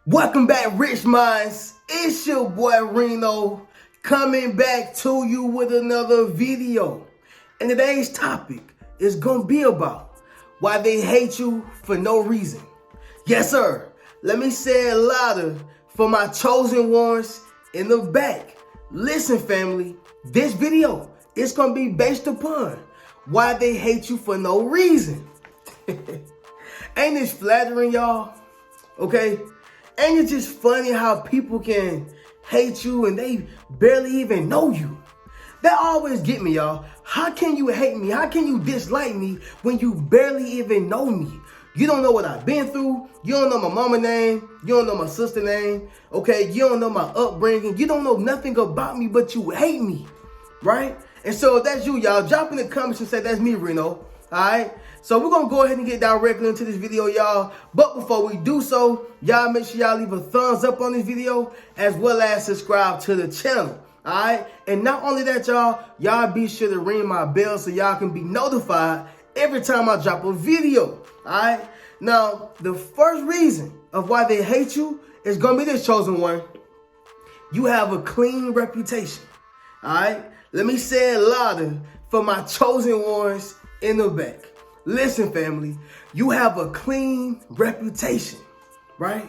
Welcome back, Rich Minds. It's your boy Reno coming back to you with another video. And today's topic is gonna be about why they hate you for no reason. Yes, sir. Let me say it louder for my chosen ones in the back. Listen, family, this video is gonna be based upon why they hate you for no reason. Ain't it flattering, y'all? Okay? Ain't it just funny how people can hate you and they barely even know you? That always get me, y'all. How can you hate me? How can you dislike me when you barely even know me? You don't know what I've been through. You don't know my mama name. You don't know my sister name. Okay, you don't know my upbringing. You don't know nothing about me, but you hate me, right? And so if that's you, y'all, drop in the comments and say that's me, Reno. All right? So we're going to go ahead and get directly into this video, y'all. But before we do so, y'all make sure y'all leave a thumbs up on this video as well as subscribe to the channel. All right? And not only that, y'all be sure to ring my bell so y'all can be notified every time I drop a video. All right? Now, the first reason of why they hate you is going to be this, chosen one. You have a clean reputation. All right? Let me say it louder for my chosen ones in the back. Listen, family, you have a clean reputation, right?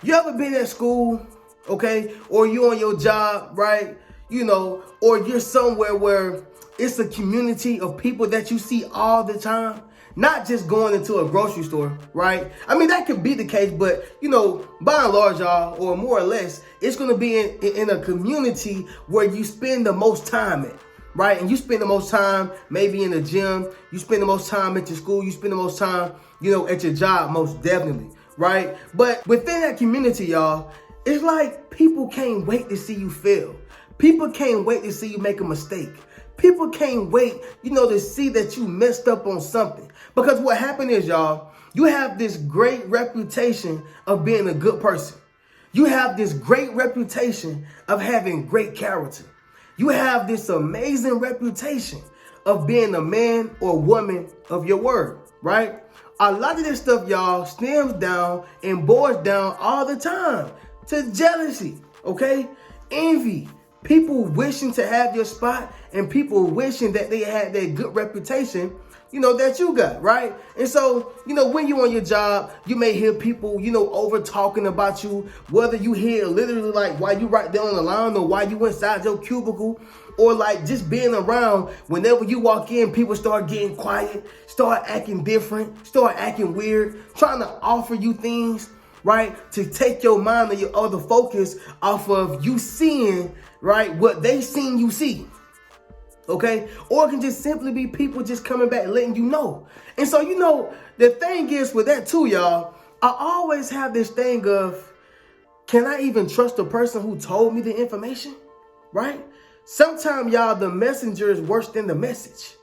You ever been at school, okay, or you on your job, right? You know, or you're somewhere where it's a community of people that you see all the time, not just going into a grocery store, right? I mean, that could be the case, but, you know, by and large, y'all, or more or less, it's going to be in a community where you spend the most time at. Right? And you spend the most time maybe in the gym. You spend the most time at your school. You spend the most time, you know, at your job, most definitely. Right? But within that community, y'all, it's like people can't wait to see you fail. People can't wait to see you make a mistake. People can't wait, you know, to see that you messed up on something. Because what happened is, y'all, you have this great reputation of being a good person. You have this great reputation of having great character. You have this amazing reputation of being a man or woman of your word, right? A lot of this stuff, y'all, stems down and boils down all the time to jealousy, okay? Envy, people wishing to have your spot and people wishing that they had that good reputation, you know, that you got, right? And so, you know, when you're on your job, you may hear people, you know, over talking about you, whether you hear literally like while you right there on the line or while you inside your cubicle, or like just being around, whenever you walk in, people start getting quiet, start acting different, start acting weird, trying to offer you things, right? To take your mind or your other focus off of you seeing, right, what they seen you see. Okay? Or it can just simply be people just coming back letting you know. And so, you know, the thing is with that too, y'all, I always have this thing of, can I even trust the person who told me the information? Right? Sometimes, y'all, the messenger is worse than the message.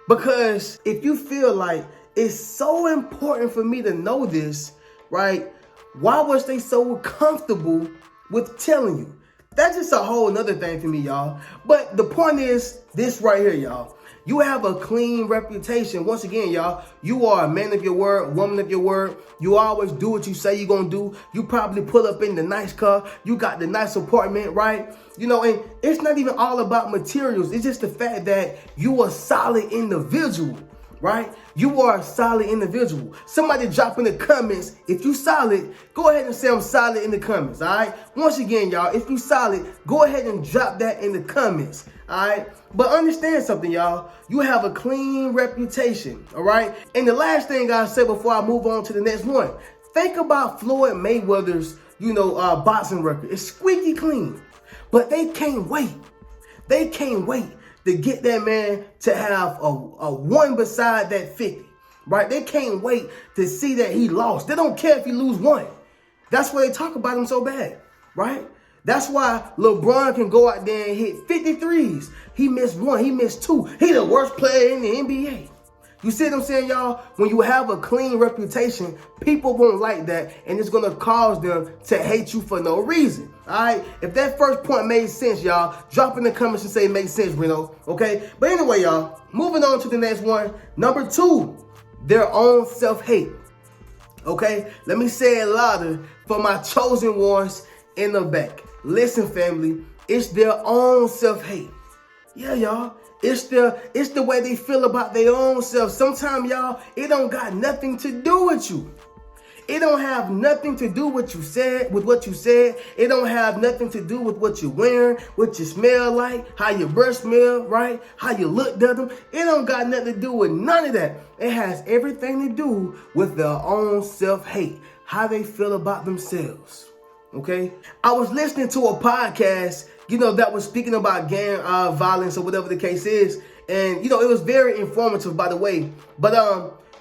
Because if you feel like it's so important for me to know this, right, why was they so comfortable with telling you? That's just a whole nother thing for me, y'all. But the point is this right here, y'all. You have a clean reputation. Once again, y'all, you are a man of your word, woman of your word. You always do what you say you're going to do. You probably pull up in the nice car. You got the nice apartment, right? You know, and it's not even all about materials. It's just the fact that you are a solid individual, right? You are a solid individual. Somebody drop in the comments, if you solid, go ahead and say I'm solid in the comments, all right? Once again, y'all, if you solid, go ahead and drop that in the comments, all right? But understand something, y'all. You have a clean reputation, all right? And the last thing I'll say before I move on to the next one, think about Floyd Mayweather's, you know, boxing record. It's squeaky clean, but they can't wait. They can't wait to get that man to have a one beside that 50, right? They can't wait to see that he lost. They don't care if he lose one. That's why they talk about him so bad, right? That's why LeBron can go out there and hit 53s. He missed one. He missed two. He the worst player in the NBA. You see what I'm saying, y'all? When you have a clean reputation, people won't like that, and it's going to cause them to hate you for no reason, all right? If that first point made sense, y'all, drop in the comments and say it makes sense, Reno, okay? But anyway, y'all, moving on to the next one. Number two, their own self-hate. Okay, let me say it louder for my chosen ones in the back. Listen, family, it's their own self-hate. Yeah, y'all. It's the way they feel about their own self. Sometimes, y'all, it don't got nothing to do with you. It don't have nothing to do with what you said. It don't have nothing to do with what you're wearing, what you smell like, how your breath smell, right? How you look at them. It don't got nothing to do with none of that. It has everything to do with their own self-hate, how they feel about themselves. Okay? I was listening to a podcast, that was speaking about gang violence or whatever the case is. And, it was very informative, by the way. But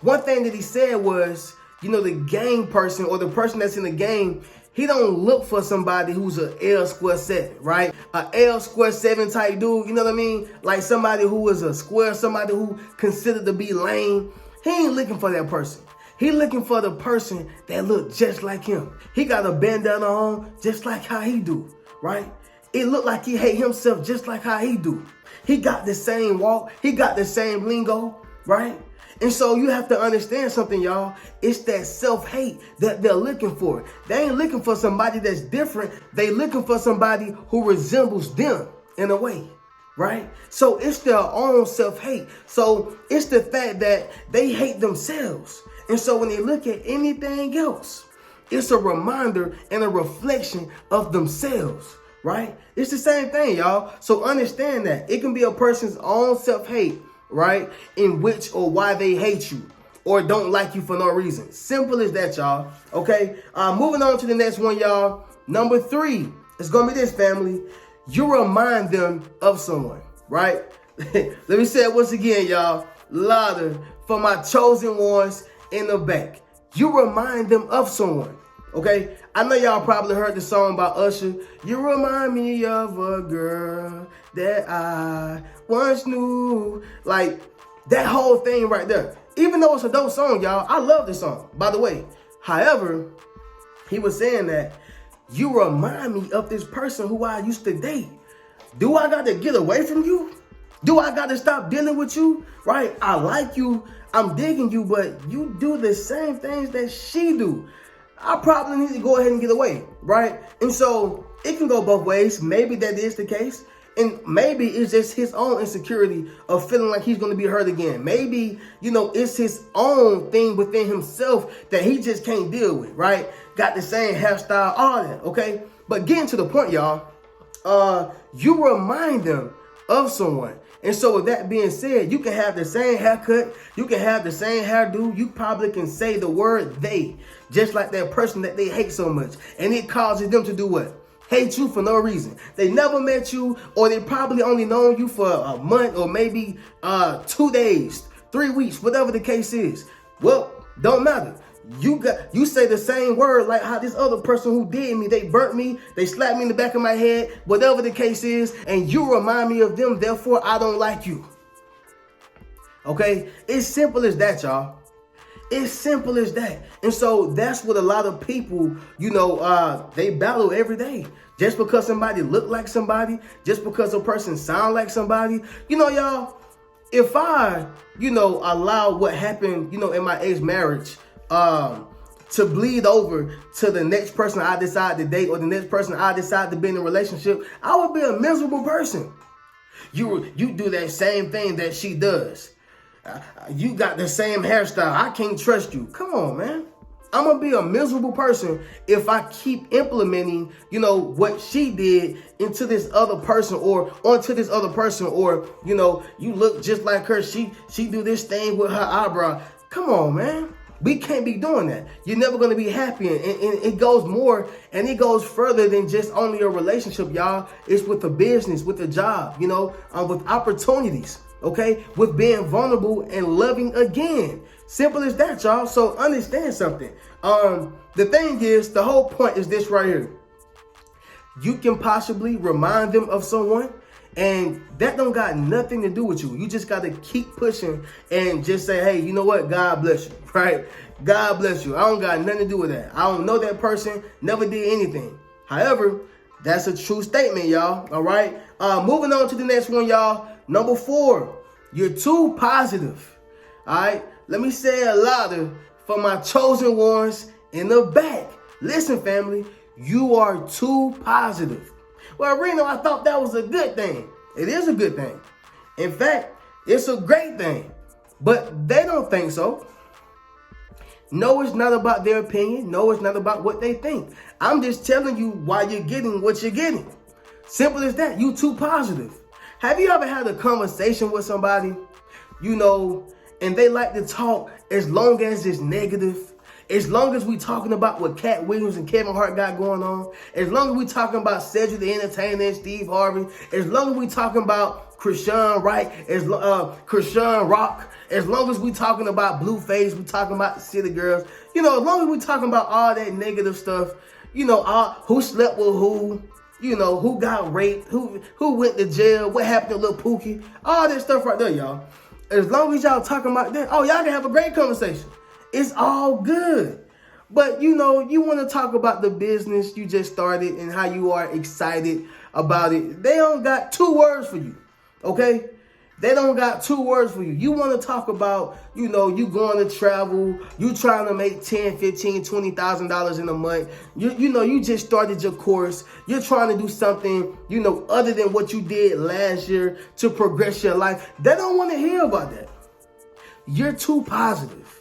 one thing that he said was, the gang person or the person that's in the gang, he don't look for somebody who's a L²7, right? A L²7 type dude, you know what I mean? Like somebody who is a square, somebody who considered to be lame. He ain't looking for that person. He looking for the person that look just like him. He got a bandana on just like how he do, right? It look like he hate himself just like how he do. He got the same walk. He got the same lingo, right? And so you have to understand something, y'all. It's that self-hate that they're looking for. They ain't looking for somebody that's different. They looking for somebody who resembles them in a way, right? So it's their own self-hate. So it's the fact that they hate themselves. And so when they look at anything else, it's a reminder and a reflection of themselves, right? It's the same thing, y'all. So understand that. It can be a person's own self-hate, right, in which or why they hate you or don't like you for no reason. Simple as that, y'all. Okay, moving on to the next one, y'all. Number 3 is gonna be this, family. You remind them of someone, right? Let me say it once again, y'all, louder for my chosen ones in the back. You remind them of someone. Okay, I know y'all probably heard the song by Usher. You remind me of a girl that I once knew. Like, that whole thing right there. Even though it's a dope song, y'all, I love this song, by the way. However, he was saying that you remind me of this person who I used to date. Do I got to get away from you? Do I got to stop dealing with you? Right? I like you. I'm digging you, but you do the same things that she do. I probably need to go ahead and get away, right? And so it can go both ways. Maybe that is the case. And maybe it's just his own insecurity of feeling like he's going to be hurt again. Maybe, it's his own thing within himself that he just can't deal with, right? Got the same hairstyle, all that, okay? But getting to the point, y'all, you remind them of someone. And so with that being said, you can have the same haircut, you can have the same hairdo, you probably can say the word they, just like that person that they hate so much. And it causes them to do what? Hate you for no reason. They never met you, or they probably only known you for a month or maybe 2 days, 3 weeks, whatever the case is. Well, don't matter. You say the same word like how this other person who did me, they burnt me, they slapped me in the back of my head, whatever the case is, and you remind me of them, therefore I don't like you. Okay? It's simple as that, y'all. It's simple as that. And so that's what a lot of people, they battle every day. Just because somebody look like somebody, just because a person sound like somebody. Y'all, if I, allow what happened, in my ex-marriage, to bleed over to the next person I decide to date or the next person I decide to be in a relationship, I would be a miserable person. You do that same thing that she does. You got the same hairstyle. I can't trust you. Come on, man. I'm going to be a miserable person if I keep implementing, what she did into this other person or onto this other person, or, you look just like her. She do this thing with her eyebrow. Come on, man. We can't be doing that. You're never going to be happy. And it goes more and it goes further than just only a relationship, y'all. It's with the business, with the job, with opportunities, okay? With being vulnerable and loving again. Simple as that, y'all. So understand something. The thing is, the whole point is this right here. You can possibly remind them of someone, and that don't got nothing to do with you. You just got to keep pushing and just say, hey, you know what? God bless you, right? God bless you. I don't got nothing to do with that. I don't know that person, never did anything. However, that's a true statement, y'all, all right? Moving on to the next one, y'all. Number 4, you're too positive, all right? Let me say it louder for my chosen ones in the back. Listen, family, you are too positive. Well, Reno, I thought that was a good thing. It is a good thing. In fact, it's a great thing. But they don't think so. No, it's not about their opinion. No, it's not about what they think. I'm just telling you why you're getting what you're getting. Simple as that. You too positive. Have you ever had a conversation with somebody, and they like to talk as long as it's negative? As long as we talking about what Cat Williams and Kevin Hart got going on, as long as we talking about Cedric the Entertainer and Steve Harvey, as long as we talking about Krishan Wright, Krishan Rock, as long as we talking about Blueface, we talking about the City Girls, as long as we talking about all that negative stuff, who slept with who, who got raped, who went to jail, what happened to Lil Pookie, all that stuff right there, y'all. As long as y'all talking about that, y'all can have a great conversation. It's all good. But, you want to talk about the business you just started and how you are excited about it. They don't got 2 words for you, okay? They don't got 2 words for you. You want to talk about, you going to travel, you trying to make $10, $15, $20,000 in a month. You just started your course. You're trying to do something, other than what you did last year to progress your life. They don't want to hear about that. You're too positive.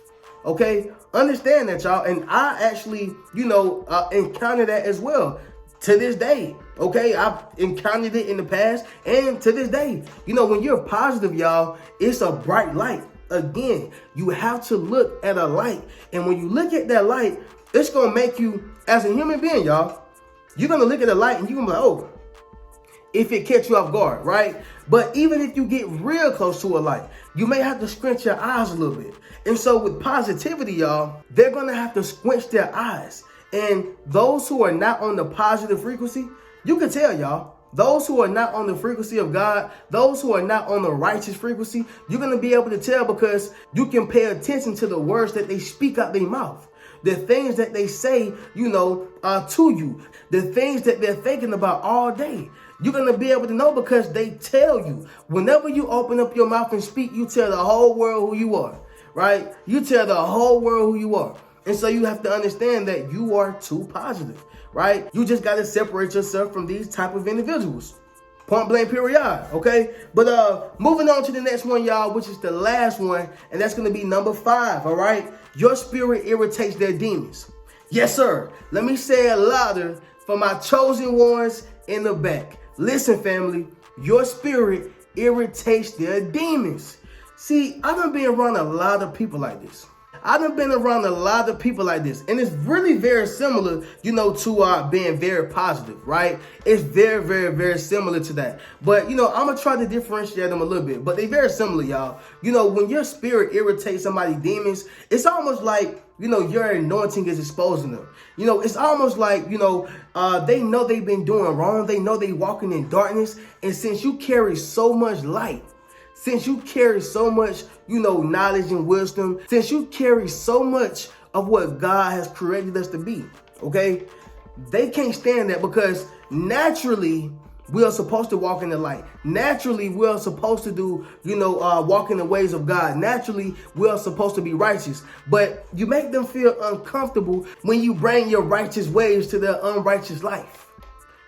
Okay, understand that, y'all. And I actually, encountered that as well to this day. Okay, I've encountered it in the past and to this day. When you're positive, y'all, it's a bright light. Again, you have to look at a light. And when you look at that light, it's going to make you, as a human being, y'all, you're going to look at the light and you're going to be like, oh, if it catch you off guard, right? But even if you get real close to a light, you may have to squint your eyes a little bit. And so with positivity, y'all, they're going to have to squinch their eyes. And those who are not on the positive frequency, you can tell, y'all, those who are not on the frequency of God, those who are not on the righteous frequency, you're going to be able to tell because you can pay attention to the words that they speak out their mouth. The things that they say, to you, the things that they're thinking about all day. You're going to be able to know because they tell you. Whenever you open up your mouth and speak, you tell the whole world who you are, right? You tell the whole world who you are. And so you have to understand that you are too positive, right? You just got to separate yourself from these type of individuals. Point blank period, okay? But moving on to the next one, y'all, which is the last one, and that's going to be number 5, all right? Your spirit irritates their demons. Yes, sir. Let me say it louder for my chosen ones in the back. Listen, family, your spirit irritates their demons. See, I done been around a lot of people like this. And it's really very similar, to being very positive, right? It's very, very, very similar to that. But, I'm going to try to differentiate them a little bit. But they're very similar, y'all. When your spirit irritates somebody's demons, it's almost like, your anointing is exposing them. It's almost like, they know they've been doing wrong. They know they walking in darkness. And since you carry so much light, since you carry so much, knowledge and wisdom, since you carry so much of what God has created us to be, okay, they can't stand that because naturally we are supposed to walk in the light. Naturally, we are supposed to do, walk in the ways of God. Naturally, we are supposed to be righteous. But you make them feel uncomfortable when you bring your righteous ways to their unrighteous life.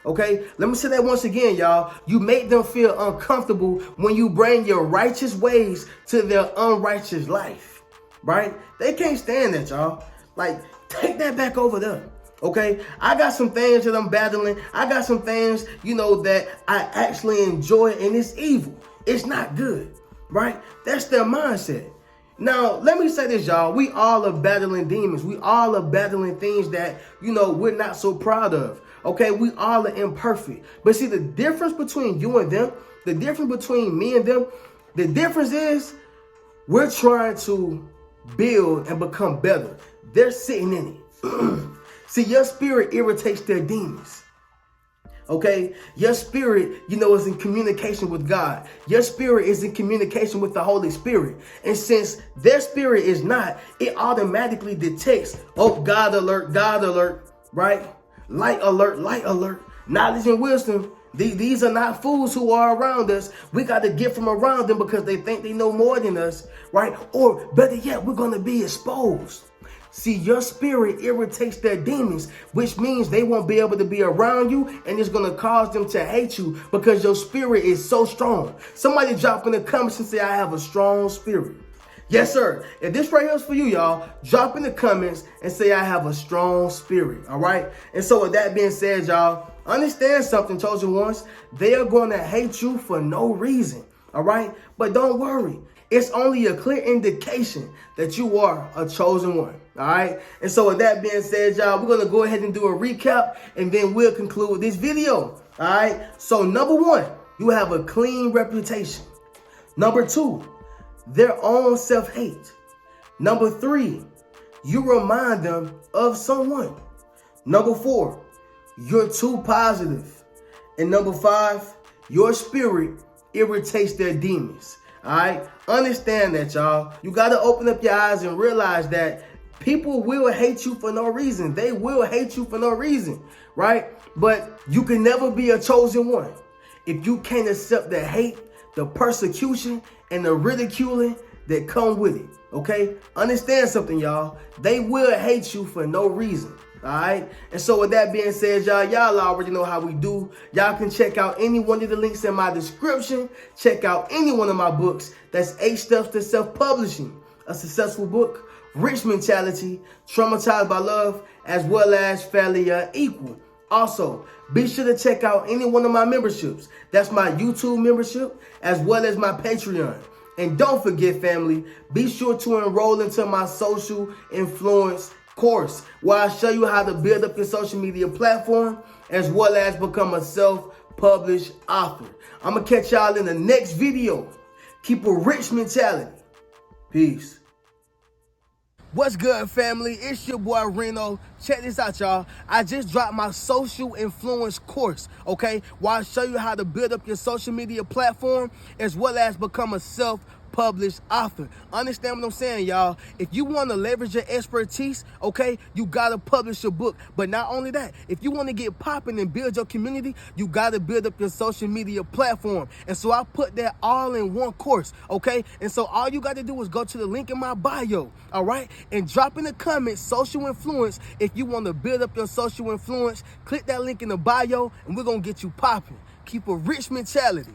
Okay, let me say that once again, y'all. You make them feel uncomfortable when you bring your righteous ways to their unrighteous life, right? They can't stand that, y'all. Like, take that back over there. Okay, I got some things that I'm battling. I got some things, that I actually enjoy, and it's evil. It's not good, right? That's their mindset. Now, let me say this, y'all. We all are battling demons. We all are battling things that, we're not so proud of. Okay, we all are imperfect. But see, the difference between you and them, the difference between me and them, the difference is we're trying to build and become better. They're sitting in it. See, your spirit irritates their demons. Okay, your spirit, is in communication with God. Your spirit is in communication with the Holy Spirit. And since their spirit is not, it automatically detects, oh, God alert, right? Light alert, knowledge and wisdom. These are not fools who are around us. We got to get from around them because they think they know more than us, right? Or better yet, we're going to be exposed. See, your spirit irritates their demons, which means they won't be able to be around you, and it's going to cause them to hate you because your spirit is so strong. Somebody drop in the comments and say, I have a strong spirit. Yes, sir. If this right here is for you, y'all, drop in the comments and say, I have a strong spirit. All right. And so with that being said, y'all, understand something, chosen ones. They are going to hate you for no reason. All right. But don't worry. It's only a clear indication that you are a chosen one. All right. And so with that being said, y'all, we're going to go ahead and do a recap and then we'll conclude with this video. All right. So number one, you have a clean reputation. Number two, their own self-hate. Number three, you remind them of someone. Number four, you're too positive. And number five, your spirit irritates their demons. All right. Understand that, y'all. You got to open up your eyes and realize that people will hate you for no reason. They will hate you for no reason. Right. But you can never be a chosen one if you can't accept the hate, the persecution, and the ridiculing that come with it. Okay. Understand something, y'all. They will hate you for no reason. All right. And so with that being said, y'all already know how we do. Y'all can check out any one of the links in my description. Check out any one of my books. That's 8 Steps to Self-Publishing, a Successful Book, Rich Mentality, Traumatized by Love, as well as Fairly Equal. Also, be sure to check out any one of my memberships. That's my YouTube membership, as well as my Patreon. And don't forget, family, be sure to enroll into my social influence course, where I show you how to build up your social media platform, as well as become a self-published author. I'm going to catch y'all in the next video. Keep a rich mentality. Peace. What's good, family? It's your boy Reno. Check this out, y'all. I just dropped my social influence course, okay? Where I show you how to build up your social media platform, as well as become a self-published author. Understand what I'm saying, y'all? If you want to leverage your expertise, okay, you got to publish your book. But not only that, if you want to get popping and build your community, you got to build up your social media platform. And so I put that all in one course, okay? And so all you got to do is go to the link in my bio, all right? And drop in the comments, social influence. If you want to build up your social influence, click that link in the bio and we're going to get you popping. Keep a rich mentality.